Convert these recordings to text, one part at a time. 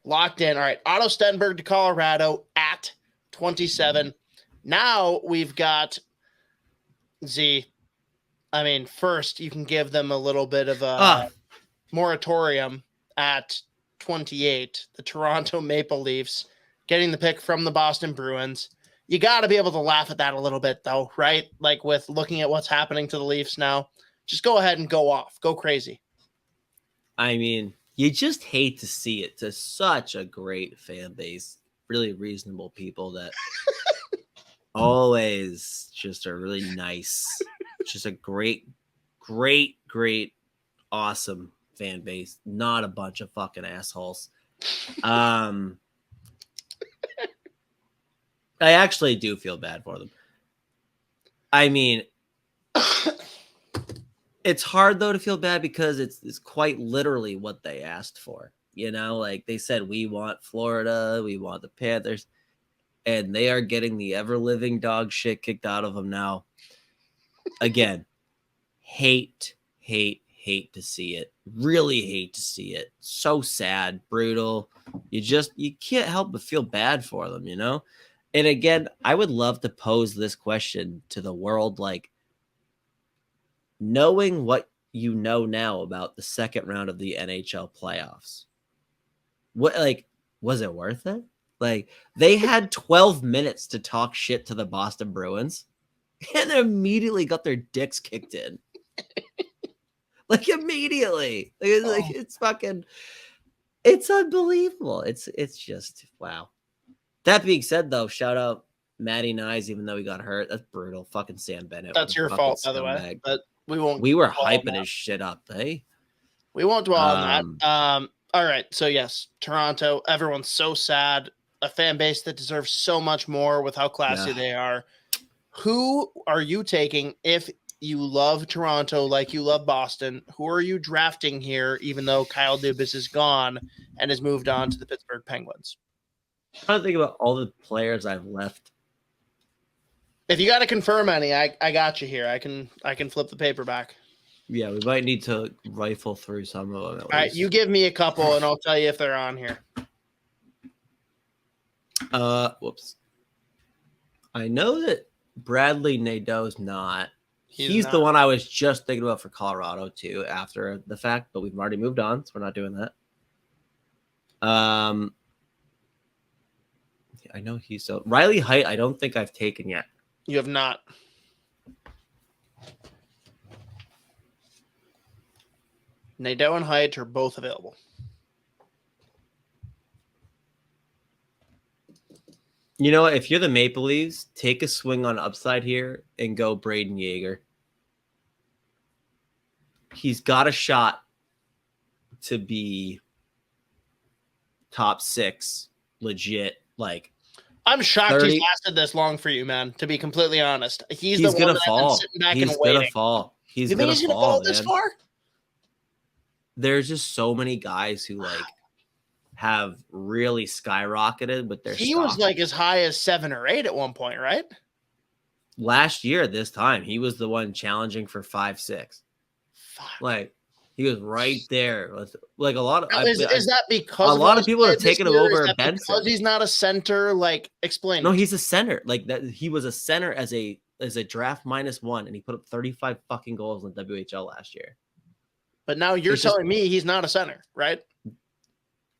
locked in. All right, Otto Stenberg to Colorado at 27. Now we've got Z. I mean, first you can give them a little bit of a moratorium at 28. The Toronto Maple Leafs getting the pick from the Boston Bruins. You got to be able to laugh at that a little bit, though, right? Like with looking at what's happening to the Leafs now. Just go ahead and go off. Go crazy. I mean, you just hate to see it to such a great fan base. Really reasonable people that always just are really nice. Just a great, awesome fan base. Not a bunch of fucking assholes. I actually do feel bad for them. I mean, it's hard though to feel bad because it's quite literally what they asked for. You know, like they said, we want Florida, we want the Panthers, and they are getting the ever-living dog shit kicked out of them now. Again, hate to see it. Really hate to see it. So sad, brutal. You can't help but feel bad for them, you know? And again, I would love to pose this question to the world, like, knowing what you know now about the second round of the NHL playoffs, what, like, was it worth it? Like, they had 12 minutes to talk shit to the Boston Bruins and they immediately got their dicks kicked in. Like, immediately. Like, it's fucking, it's unbelievable. It's just, wow. That being said, though, shout out Matty Nyes, even though he got hurt. That's brutal. Fucking Sam Bennett. That's your fault, by the way. But we won't. We were hyping his shit up, eh? We won't dwell on that. All right. So, yes, Toronto, everyone's so sad. A fan base that deserves so much more with how classy they are. Who are you taking if you love Toronto like you love Boston? Who are you drafting here, even though Kyle Dubas is gone and has moved on to the Pittsburgh Penguins? I'm trying to think about all the players I've left. If you got to confirm any, I got you here. I can flip the paper back. Yeah, we might need to rifle through some of them. All right, you give me a couple, and I'll tell you if they're on here. Whoops. I know that Bradley Nadeau's not. He's not the one I was just thinking about for Colorado, too, after the fact, but we've already moved on, so we're not doing that. I know he's so. Riley HEIDT, I don't think I've taken yet. You have not. Nadeau and HEIDT are both available. You know what? If you're the Maple Leafs, take a swing on upside here and go Braden Yager. He's got a shot to be top 6, legit. Like, I'm shocked 30, he's lasted this long for you, man. To be completely honest, he's the gonna one fall. Sitting back he's and waiting. Gonna fall. He's gonna fall this far. There's just so many guys who like have really skyrocketed with their. He was like as high as 7 or 8 at one point, right? Last year, this time he was the one challenging for 5-6. Like he was right there with like a lot of. Is that because a lot of people are taking him over Benson? Because he's not a center. Like, explain. No, he's a center. Like that, he was a center as a draft -1, and he put up 35 fucking goals in the WHL last year. But now you're telling me he's not a center, right?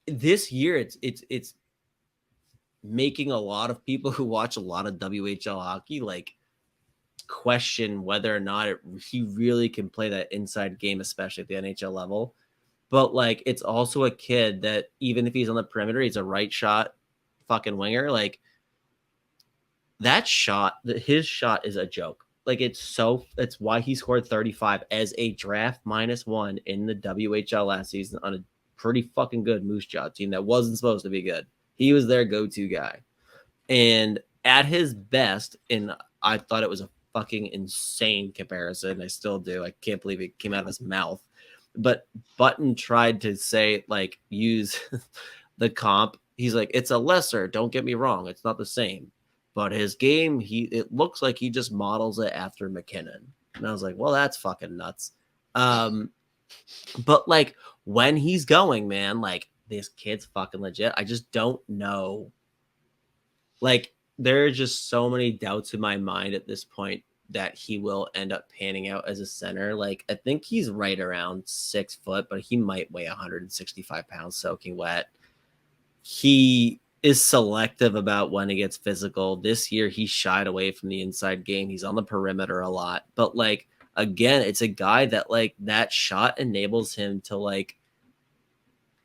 This year, it's making a lot of people who watch a lot of WHL hockey like question whether or not he really can play that inside game, especially at the NHL level. But like, it's also a kid that even if he's on the perimeter, he's a right shot fucking winger. Like that shot, his shot is a joke. Like it's why he scored 35 as a draft -1 in the WHL last season on a pretty fucking good Moose Jaw team that wasn't supposed to be good. He was their go-to guy. And at his best, and I thought it was a fucking insane comparison. I still do. I can't believe it came out of his mouth. But Button tried to say, like, use the comp. He's like, it's a lesser. Don't get me wrong. It's not the same. But his game, it looks like he just models it after McKinnon. And I was like, well, that's fucking nuts. But like when he's going, man, like this kid's fucking legit. I just don't know. Like, there are just so many doubts in my mind at this point that he will end up panning out as a center. Like, I think he's right around 6 foot, but he might weigh 165 pounds soaking wet. He is selective about when he gets physical. This year, he shied away from the inside game. He's on the perimeter a lot. But, like, again, it's a guy that, like, that shot enables him to, like,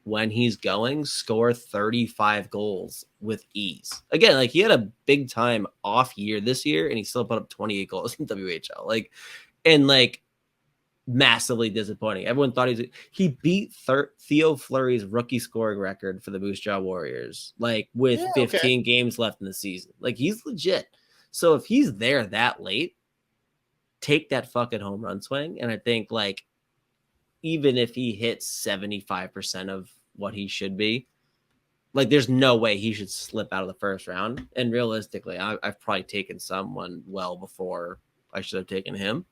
when he's going, score 35 goals with ease. Again, like, he had a big time off year this year, and he still put up 28 goals in WHL. Like, and, like, massively disappointing. Everyone thought he beat Theo Fleury's rookie scoring record for the Moose Jaw Warriors, like, with 15 games left in the season. Like, he's legit. So if he's there that late, take that fucking home run swing. And I think, like, even if he hits 75% of what he should be, like, there's no way he should slip out of the first round. And realistically, I've probably taken someone well before I should have taken him.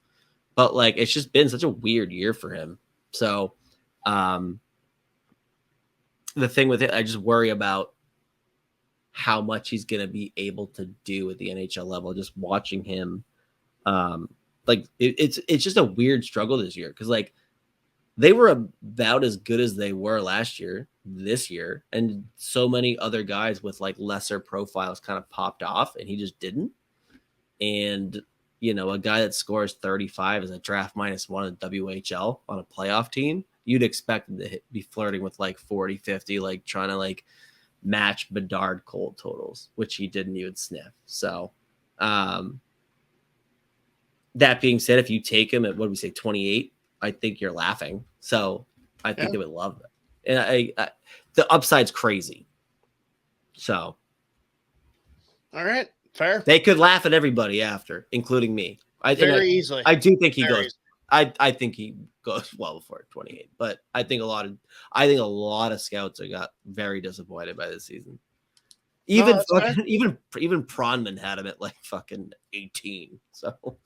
But, like, it's just been such a weird year for him. So the thing with it, I just worry about how much he's going to be able to do at the NHL level. Just watching him, like, it's just a weird struggle this year, because, like, they were about as good as they were last year, this year, and so many other guys with, like, lesser profiles kind of popped off, and he just didn't. And, you know, a guy that scores 35 as a draft -1 in WHL on a playoff team, you'd expect him to be flirting with, like, 40, 50, like, trying to, like, match Bedard cold totals, which he didn't even sniff. So, that being said, if you take him at, what do we say, 28, I think you're laughing. So I think they would love it. And I the upside's crazy. So, all right, fair. They could laugh at everybody after, including me. Very easily. I do think he Very goes. easily. I think he goes well before 28. But I think a lot of scouts got very disappointed by this season. Even Pronman had him at, like, fucking 18. So